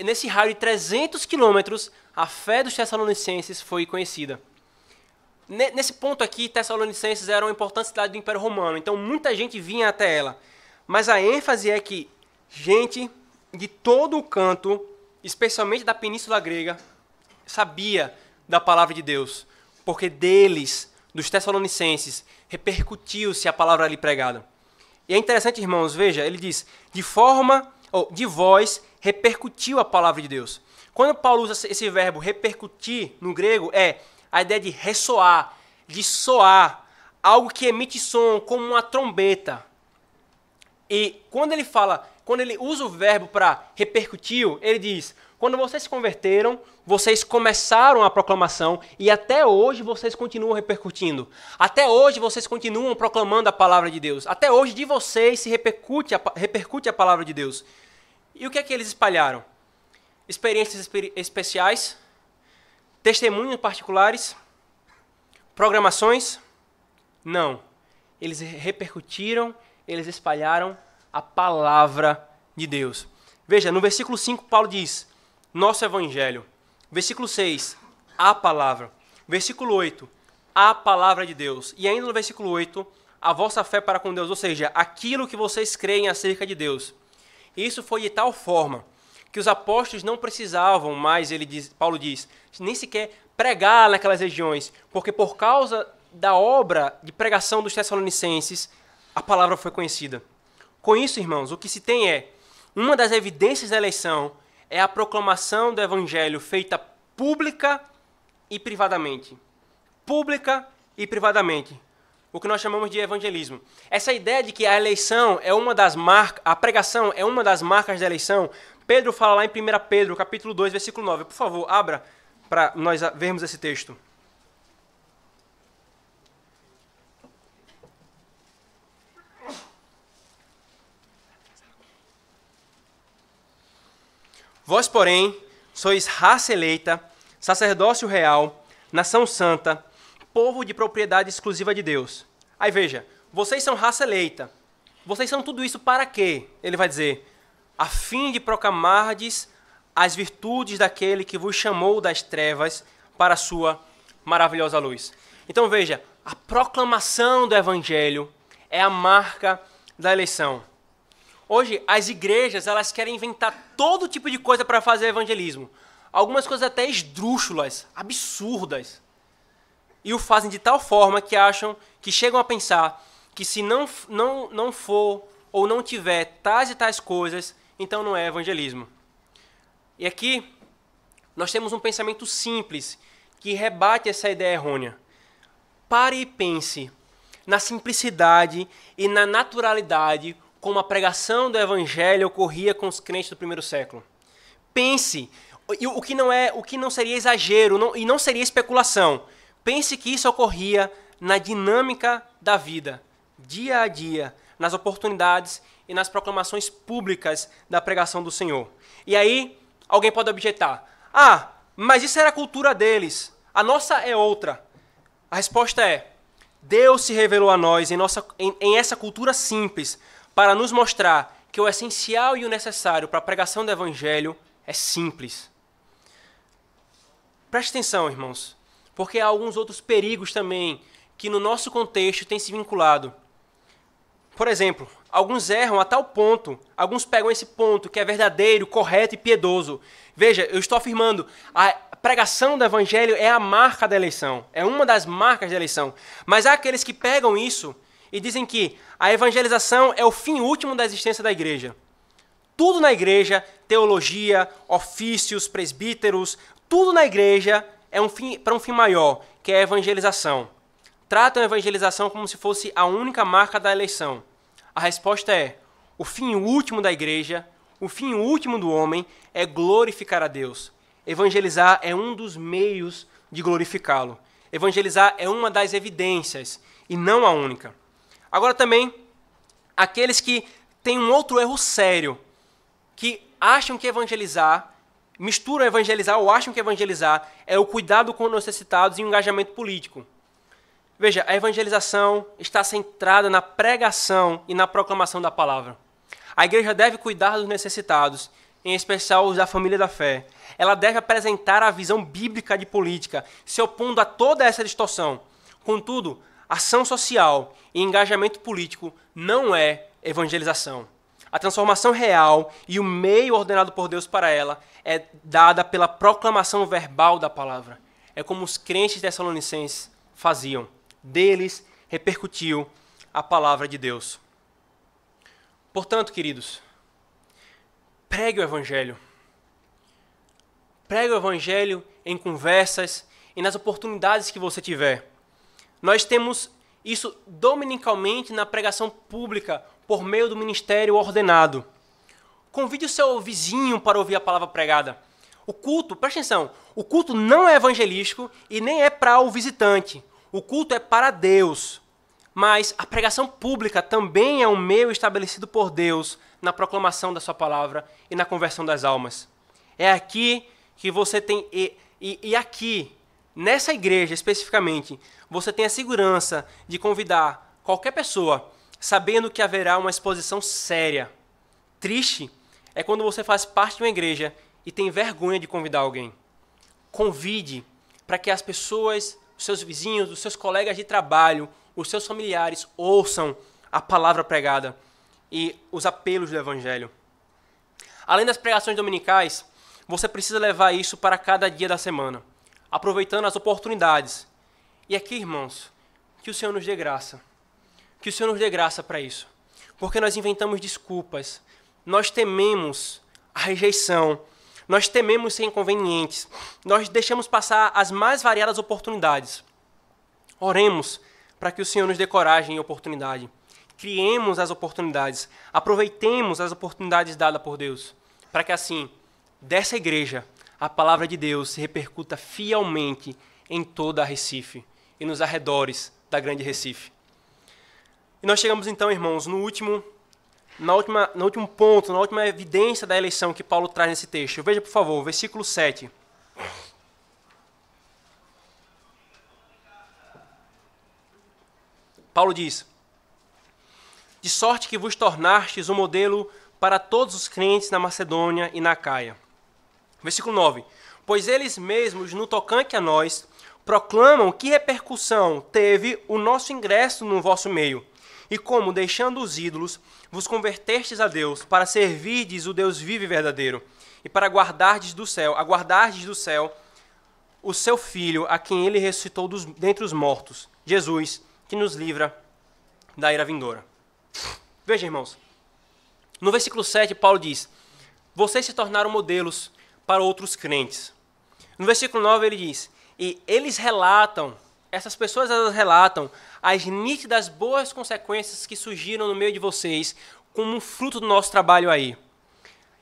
Nesse raio de 300 quilômetros, a fé dos tessalonicenses foi conhecida. Nesse ponto aqui, Tessalonicenses era uma importante cidade do Império Romano, então muita gente vinha até ela. Mas a ênfase é que gente de todo o canto, especialmente da Península Grega, sabia da palavra de Deus, porque deles, dos tessalonicenses, repercutiu-se a palavra ali pregada. E é interessante, irmãos, veja, ele diz, de vós repercutiu a palavra de Deus. Quando Paulo usa esse verbo repercutir no grego, é a ideia de ressoar, de soar, algo que emite som, como uma trombeta. E quando ele usa o verbo para repercutiu, ele diz, quando vocês se converteram, vocês começaram a proclamação e até hoje vocês continuam repercutindo. Até hoje vocês continuam proclamando a palavra de Deus. Até hoje de vocês se repercute a palavra de Deus. E o que é que eles espalharam? Experiências especiais, testemunhos particulares, programações? Não. Eles repercutiram, eles espalharam a palavra de Deus. Veja, no versículo 5, Paulo diz, nosso evangelho. Versículo 6, a palavra. Versículo 8, a palavra de Deus. E ainda no versículo 8, a vossa fé para com Deus, ou seja, aquilo que vocês creem acerca de Deus. Isso foi de tal forma que os apóstolos não precisavam mais, Paulo diz, nem sequer pregar naquelas regiões, porque por causa da obra de pregação dos tessalonicenses, a palavra foi conhecida. Com isso, irmãos, o que se tem uma das evidências da eleição é a proclamação do evangelho feita pública e privadamente. Pública e privadamente. O que nós chamamos de evangelismo. Essa ideia de que a eleição é uma das marcas, a pregação é uma das marcas da eleição, Pedro fala lá em 1 Pedro, capítulo 2, versículo 9. Por favor, abra para nós vermos esse texto. Vós, porém, sois raça eleita, sacerdócio real, nação santa, povo de propriedade exclusiva de Deus. Aí veja, vocês são raça eleita. Vocês são tudo isso para quê? Ele vai dizer, a fim de proclamardes as virtudes daquele que vos chamou das trevas para a sua maravilhosa luz. Então veja, a proclamação do evangelho é a marca da eleição. Hoje, as igrejas, elas querem inventar todo tipo de coisa para fazer evangelismo. Algumas coisas até esdrúxulas, absurdas. E o fazem de tal forma que chegam a pensar que se não for ou não tiver tais e tais coisas, então não é evangelismo. E aqui, nós temos um pensamento simples que rebate essa ideia errônea. Pare e pense na simplicidade e na naturalidade como a pregação do evangelho ocorria com os crentes do primeiro século. Pense, o que não seria exagero e não seria especulação. Pense que isso ocorria na dinâmica da vida, dia a dia, nas oportunidades e nas proclamações públicas da pregação do Senhor. E aí, alguém pode objetar, mas isso era a cultura deles, a nossa é outra. A resposta é, Deus se revelou a nós em essa cultura simples para nos mostrar que o essencial e o necessário para a pregação do Evangelho é simples. Preste atenção, irmãos, porque há alguns outros perigos também que no nosso contexto têm se vinculado. Por exemplo, alguns erram a tal ponto, alguns pegam esse ponto que é verdadeiro, correto e piedoso. Veja, eu estou afirmando, a pregação do evangelho é a marca da eleição, é uma das marcas da eleição. Mas há aqueles que pegam isso e dizem que a evangelização é o fim último da existência da igreja. Tudo na igreja, teologia, ofícios, presbíteros, tudo na igreja é para um fim maior, que é a evangelização. Tratam a evangelização como se fosse a única marca da eleição. A resposta é, o fim último da igreja, o fim último do homem é glorificar a Deus. Evangelizar é um dos meios de glorificá-lo. Evangelizar é uma das evidências e não a única. Agora também, aqueles que têm um outro erro sério, que acham que evangelizar, misturam evangelizar ou acham que evangelizar é o cuidado com os necessitados e o engajamento político. Veja, a evangelização está centrada na pregação e na proclamação da palavra. A igreja deve cuidar dos necessitados, em especial os da família da fé. Ela deve apresentar a visão bíblica de política, se opondo a toda essa distorção. Contudo, ação social e engajamento político não é evangelização. A transformação real e o meio ordenado por Deus para ela é dada pela proclamação verbal da palavra. É como os crentes tessalonicenses faziam. Deles repercutiu a palavra de Deus. Portanto, queridos, pregue o evangelho. Pregue o evangelho em conversas e nas oportunidades que você tiver. Nós temos isso dominicalmente na pregação pública por meio do ministério ordenado. Convide o seu vizinho para ouvir a palavra pregada. O culto, preste atenção, o culto não é evangelístico e nem é para o visitante. O culto é para Deus, mas a pregação pública também é um meio estabelecido por Deus na proclamação da sua palavra e na conversão das almas. É aqui que você tem, e aqui, nessa igreja especificamente, você tem a segurança de convidar qualquer pessoa, sabendo que haverá uma exposição séria. Triste é quando você faz parte de uma igreja e tem vergonha de convidar alguém. Convide para que as pessoas, os seus vizinhos, os seus colegas de trabalho, os seus familiares ouçam a palavra pregada e os apelos do evangelho. Além das pregações dominicais, você precisa levar isso para cada dia da semana, aproveitando as oportunidades. E aqui, irmãos, que o Senhor nos dê graça. Que o Senhor nos dê graça para isso. Porque nós inventamos desculpas, nós tememos a rejeição, nós tememos ser inconvenientes, nós deixamos passar as mais variadas oportunidades. Oremos para que o Senhor nos dê coragem e oportunidade. Criemos as oportunidades, aproveitemos as oportunidades dadas por Deus, para que assim, dessa igreja, a palavra de Deus se repercuta fielmente em toda a Recife e nos arredores da grande Recife. E nós chegamos então, irmãos, no último ponto, na última evidência da eleição que Paulo traz nesse texto. Veja, por favor, versículo 7. Paulo diz: de sorte que vos tornastes um modelo para todos os crentes na Macedônia e na Acaia. Versículo 9. Pois eles mesmos, no tocante a nós, proclamam que repercussão teve o nosso ingresso no vosso meio, e como, deixando os ídolos, vos convertestes a Deus, para servirdes o Deus vivo e verdadeiro, e para aguardardes do céu o seu Filho, a quem ele ressuscitou dentre os mortos, Jesus, que nos livra da ira vindoura. Veja, irmãos, no versículo 7, Paulo diz: vocês se tornaram modelos para outros crentes. No versículo 9 ele diz: e eles relatam, essas pessoas elas relatam as nítidas boas consequências que surgiram no meio de vocês como um fruto do nosso trabalho aí.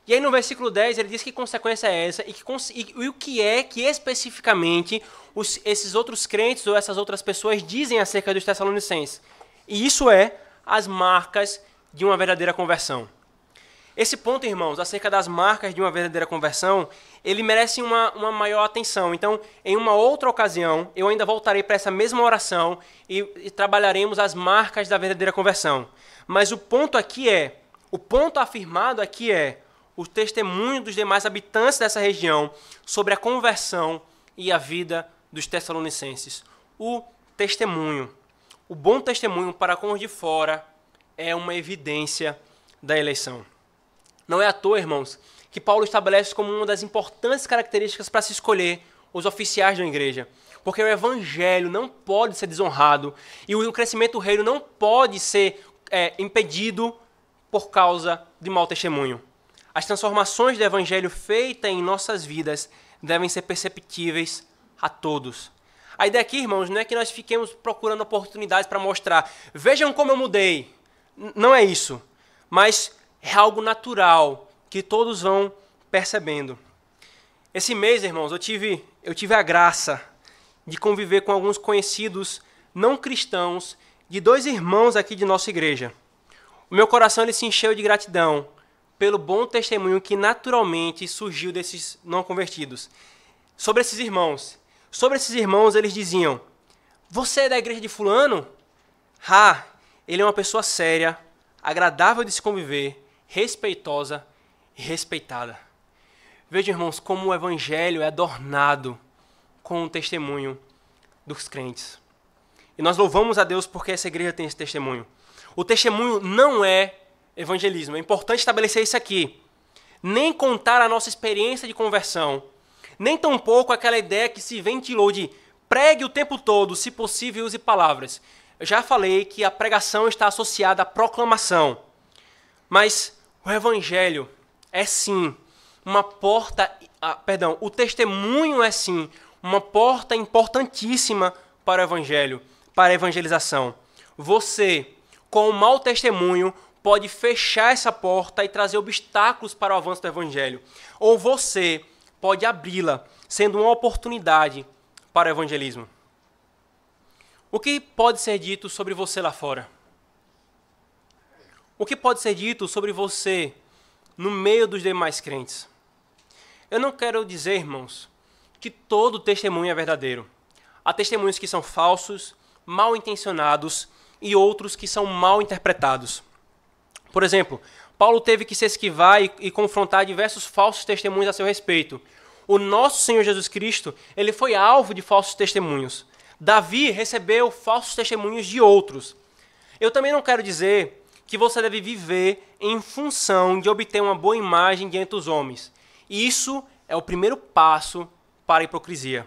E aí no versículo 10 ele diz que consequência é essa e o que é que especificamente esses outros crentes ou essas outras pessoas dizem acerca dos Tessalonicenses. E isso é as marcas de uma verdadeira conversão. Esse ponto, irmãos, acerca das marcas de uma verdadeira conversão, ele merece uma maior atenção. Então, em uma outra ocasião, eu ainda voltarei para essa mesma oração e trabalharemos as marcas da verdadeira conversão. Mas o ponto afirmado aqui é o testemunho dos demais habitantes dessa região sobre a conversão e a vida dos Tessalonicenses. O testemunho, o bom testemunho para com os de fora é uma evidência da eleição. Não é à toa, irmãos, que Paulo estabelece como uma das importantes características para se escolher os oficiais de uma igreja. Porque o evangelho não pode ser desonrado e o crescimento do reino não pode ser impedido por causa de mau testemunho. As transformações do evangelho feitas em nossas vidas devem ser perceptíveis a todos. A ideia aqui, irmãos, não é que nós fiquemos procurando oportunidades para mostrar: vejam como eu mudei. Não é isso. Mas é algo natural que todos vão percebendo. Esse mês, irmãos, eu tive a graça de conviver com alguns conhecidos não cristãos de dois irmãos aqui de nossa igreja. O meu coração ele se encheu de gratidão pelo bom testemunho que naturalmente surgiu desses não convertidos. Sobre esses irmãos, eles diziam: você é da igreja de fulano? Ele é uma pessoa séria, agradável de se conviver, respeitosa e respeitada. Vejam, irmãos, como o evangelho é adornado com o testemunho dos crentes. E nós louvamos a Deus porque essa igreja tem esse testemunho. O testemunho não é evangelismo. É importante estabelecer isso aqui. Nem contar a nossa experiência de conversão, nem tampouco aquela ideia que se ventilou de pregue o tempo todo, se possível, use palavras. Eu já falei que a pregação está associada à proclamação. Mas o evangelho é sim uma porta, o testemunho é sim uma porta importantíssima para o evangelho, para a evangelização. Você, com o mau testemunho, pode fechar essa porta e trazer obstáculos para o avanço do evangelho. Ou você pode abri-la, sendo uma oportunidade para o evangelismo. O que pode ser dito sobre você lá fora? O que pode ser dito sobre você no meio dos demais crentes? Eu não quero dizer, irmãos, que todo testemunho é verdadeiro. Há testemunhos que são falsos, mal intencionados e outros que são mal interpretados. Por exemplo, Paulo teve que se esquivar e confrontar diversos falsos testemunhos a seu respeito. O nosso Senhor Jesus Cristo, ele foi alvo de falsos testemunhos. Davi recebeu falsos testemunhos de outros. Eu também não quero dizer que você deve viver em função de obter uma boa imagem diante dos homens. Isso é o primeiro passo para a hipocrisia.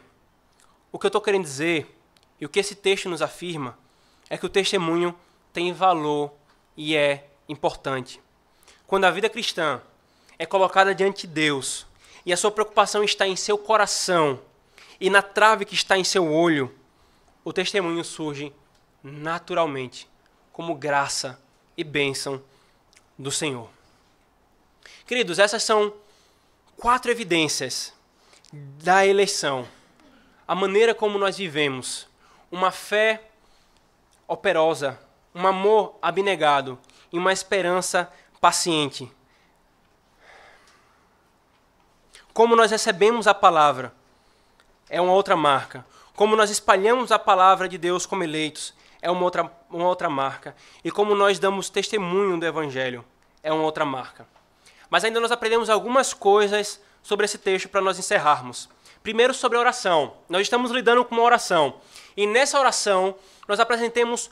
O que eu estou querendo dizer, e o que esse texto nos afirma, é que o testemunho tem valor e é importante. Quando a vida cristã é colocada diante de Deus e a sua preocupação está em seu coração e na trave que está em seu olho, o testemunho surge naturalmente como graça e bênção do Senhor. Queridos, essas são 4 evidências da eleição. A maneira como nós vivemos, uma fé operosa, um amor abnegado e uma esperança paciente. Como nós recebemos a palavra é uma outra marca. Como nós espalhamos a palavra de Deus como eleitos é uma outra marca. E como nós damos testemunho do Evangelho, é uma outra marca. Mas ainda nós aprendemos algumas coisas sobre esse texto para nós encerrarmos. Primeiro, sobre a oração. Nós estamos lidando com uma oração. E nessa oração, nós aprendemos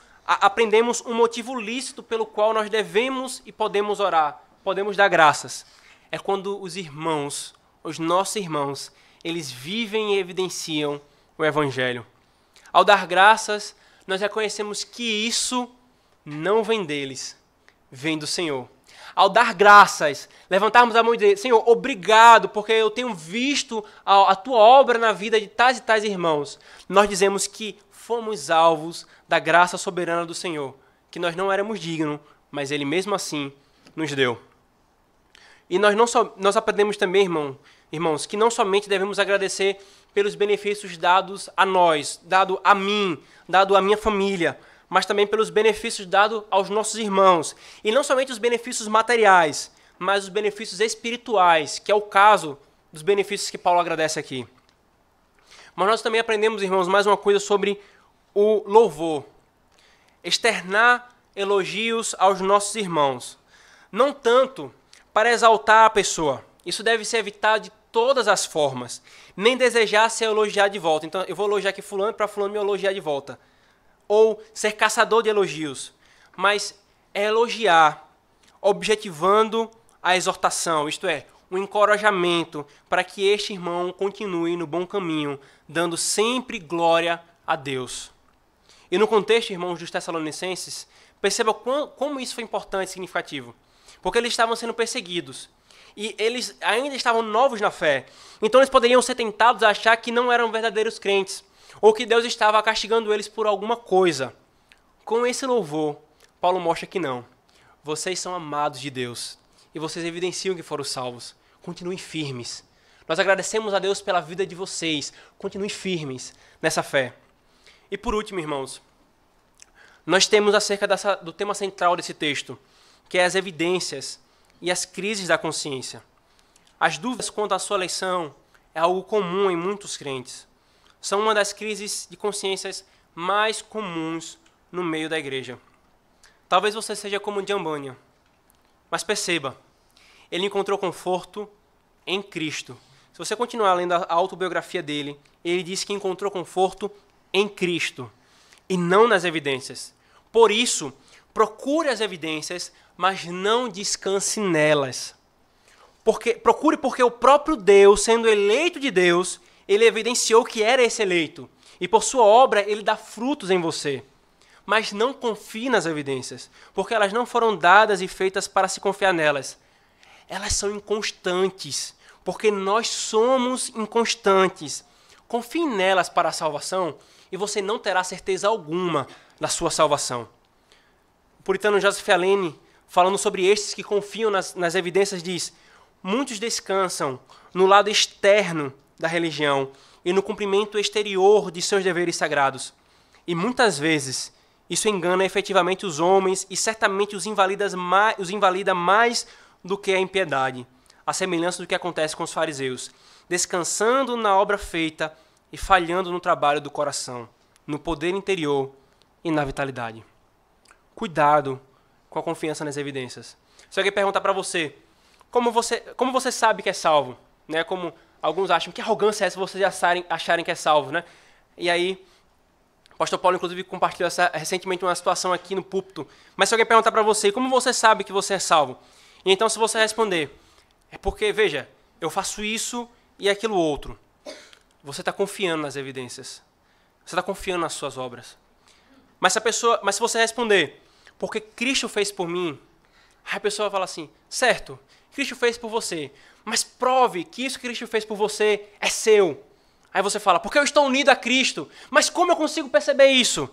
um motivo lícito pelo qual nós devemos e podemos orar, podemos dar graças. É quando os irmãos, os nossos irmãos, eles vivem e evidenciam o Evangelho. Ao dar graças, nós reconhecemos que isso não vem deles, vem do Senhor. Ao dar graças, levantarmos a mão e dizer, Senhor, obrigado, porque eu tenho visto a tua obra na vida de tais e tais irmãos. Nós dizemos que fomos alvos da graça soberana do Senhor, que nós não éramos dignos, mas Ele mesmo assim nos deu. E nós aprendemos também, irmãos, que não somente devemos agradecer pelos benefícios dados a nós, dado a mim, dado à minha família, mas também pelos benefícios dados aos nossos irmãos. E não somente os benefícios materiais, mas os benefícios espirituais, que é o caso dos benefícios que Paulo agradece aqui. Mas nós também aprendemos, irmãos, mais uma coisa sobre o louvor. Externar elogios aos nossos irmãos. Não tanto para exaltar a pessoa. Isso deve ser evitado de todas as formas. Nem desejar ser elogiado de volta. Então, eu vou elogiar aqui fulano para fulano me elogiar de volta. Ou ser caçador de elogios. Mas é elogiar, objetivando a exortação, isto é, um encorajamento para que este irmão continue no bom caminho, dando sempre glória a Deus. E no contexto, irmãos, dos Tessalonicenses, perceba como isso foi importante e significativo. Porque eles estavam sendo perseguidos. E eles ainda estavam novos na fé. Então eles poderiam ser tentados a achar que não eram verdadeiros crentes. Ou que Deus estava castigando eles por alguma coisa. Com esse louvor, Paulo mostra que não. Vocês são amados de Deus. E vocês evidenciam que foram salvos. Continuem firmes. Nós agradecemos a Deus pela vida de vocês. Continuem firmes nessa fé. E por último, irmãos, nós temos acerca do tema central desse texto, que é as evidências e as crises da consciência. As dúvidas quanto à sua eleição é algo comum em muitos crentes. São uma das crises de consciências mais comuns no meio da igreja. Talvez você seja como Jambanya, mas perceba, ele encontrou conforto em Cristo. Se você continuar lendo a autobiografia dele, ele diz que encontrou conforto em Cristo e não nas evidências. Por isso, procure as evidências, mas não descanse nelas. Procure porque o próprio Deus, sendo eleito de Deus, ele evidenciou que era esse eleito. E por sua obra, ele dá frutos em você. Mas não confie nas evidências, porque elas não foram dadas e feitas para se confiar nelas. Elas são inconstantes, porque nós somos inconstantes. Confie nelas para a salvação e você não terá certeza alguma da sua salvação. O puritano Joseph Alleine, falando sobre estes que confiam nas evidências, diz: muitos descansam no lado externo da religião e no cumprimento exterior de seus deveres sagrados. E muitas vezes isso engana efetivamente os homens e certamente os invalida mais do que a impiedade, a semelhança do que acontece com os fariseus, descansando na obra feita e falhando no trabalho do coração, no poder interior e na vitalidade. Cuidado com a confiança nas evidências. Se alguém perguntar para você, como você sabe que é salvo? Né? Como alguns acham, que arrogância é essa vocês acharem que é salvo? Né? E aí, o pastor Paulo, inclusive, compartilhou recentemente uma situação aqui no púlpito. Mas se alguém perguntar para você, como você sabe que você é salvo? E então, se você responder, é porque, veja, eu faço isso e aquilo outro. Você está confiando nas evidências. Você está confiando nas suas obras. Mas se você responder, porque Cristo fez por mim, aí a pessoa fala assim, certo, Cristo fez por você, mas prove que isso que Cristo fez por você é seu. Aí você fala, porque eu estou unido a Cristo, mas como eu consigo perceber isso?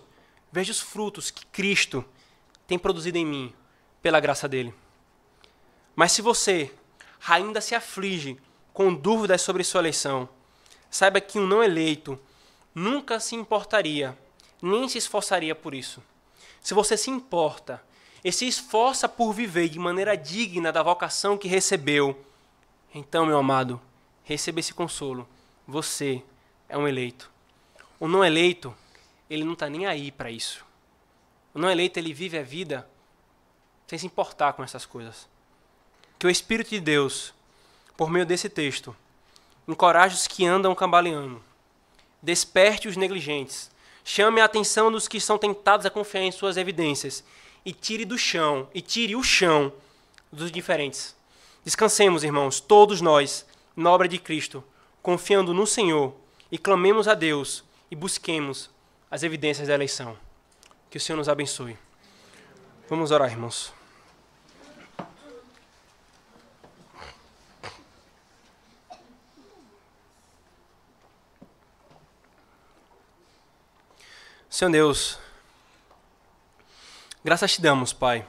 Veja os frutos que Cristo tem produzido em mim, pela graça dele. Mas se você ainda se aflige com dúvidas sobre sua eleição, saiba que um não eleito nunca se importaria, nem se esforçaria por isso. Se você se importa e se esforça por viver de maneira digna da vocação que recebeu, então, meu amado, receba esse consolo. Você é um eleito. O não eleito, ele não está nem aí para isso. O não eleito, ele vive a vida sem se importar com essas coisas. Que o Espírito de Deus, por meio desse texto, encoraje os que andam cambaleando, desperte os negligentes, chame a atenção dos que são tentados a confiar em suas evidências e tire o chão dos diferentes. Descansemos, irmãos, todos nós, na obra de Cristo, confiando no Senhor, e clamemos a Deus e busquemos as evidências da eleição. Que o Senhor nos abençoe. Vamos orar, irmãos. Senhor Deus, graças te damos, Pai,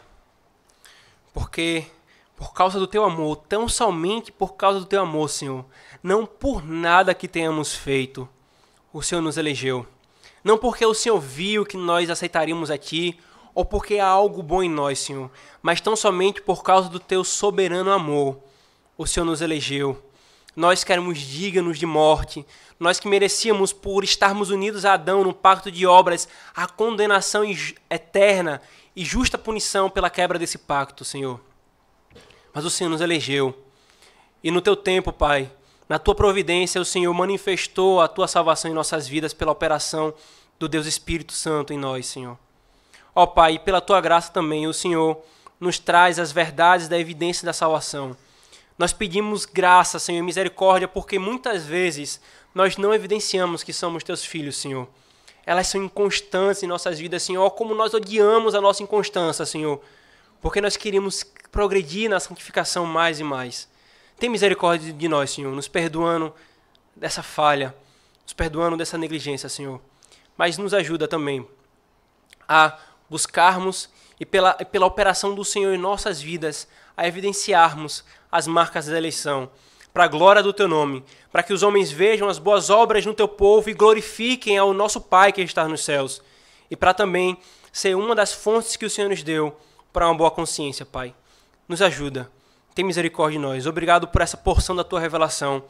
porque por causa do Teu amor, tão somente por causa do Teu amor, Senhor, não por nada que tenhamos feito, o Senhor nos elegeu. Não porque o Senhor viu que nós aceitaríamos a Ti, ou porque há algo bom em nós, Senhor, mas tão somente por causa do Teu soberano amor, o Senhor nos elegeu. Nós que éramos dignos de morte, nós que merecíamos, por estarmos unidos a Adão no pacto de obras, a condenação eterna e justa punição pela quebra desse pacto, Senhor. Mas o Senhor nos elegeu. E no Teu tempo, Pai, na Tua providência, o Senhor manifestou a Tua salvação em nossas vidas pela operação do Deus Espírito Santo em nós, Senhor. Ó Pai, e pela Tua graça também, o Senhor nos traz as verdades da evidência da salvação. Nós pedimos graça, Senhor, e misericórdia, porque muitas vezes nós não evidenciamos que somos Teus filhos, Senhor. Elas são inconstantes em nossas vidas, Senhor, como nós odiamos a nossa inconstância, Senhor, porque nós queríamos progredir na santificação mais e mais. Tem misericórdia de nós, Senhor, nos perdoando dessa falha, nos perdoando dessa negligência, Senhor. Mas nos ajuda também a buscarmos e pela operação do Senhor em nossas vidas, a evidenciarmos as marcas da eleição, para a glória do Teu nome, para que os homens vejam as boas obras no Teu povo e glorifiquem ao nosso Pai que está nos céus, e para também ser uma das fontes que o Senhor nos deu para uma boa consciência, Pai. Nos ajuda, tem misericórdia de nós. Obrigado por essa porção da Tua revelação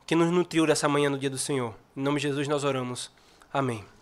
que nos nutriu dessa manhã no dia do Senhor. Em nome de Jesus nós oramos. Amém.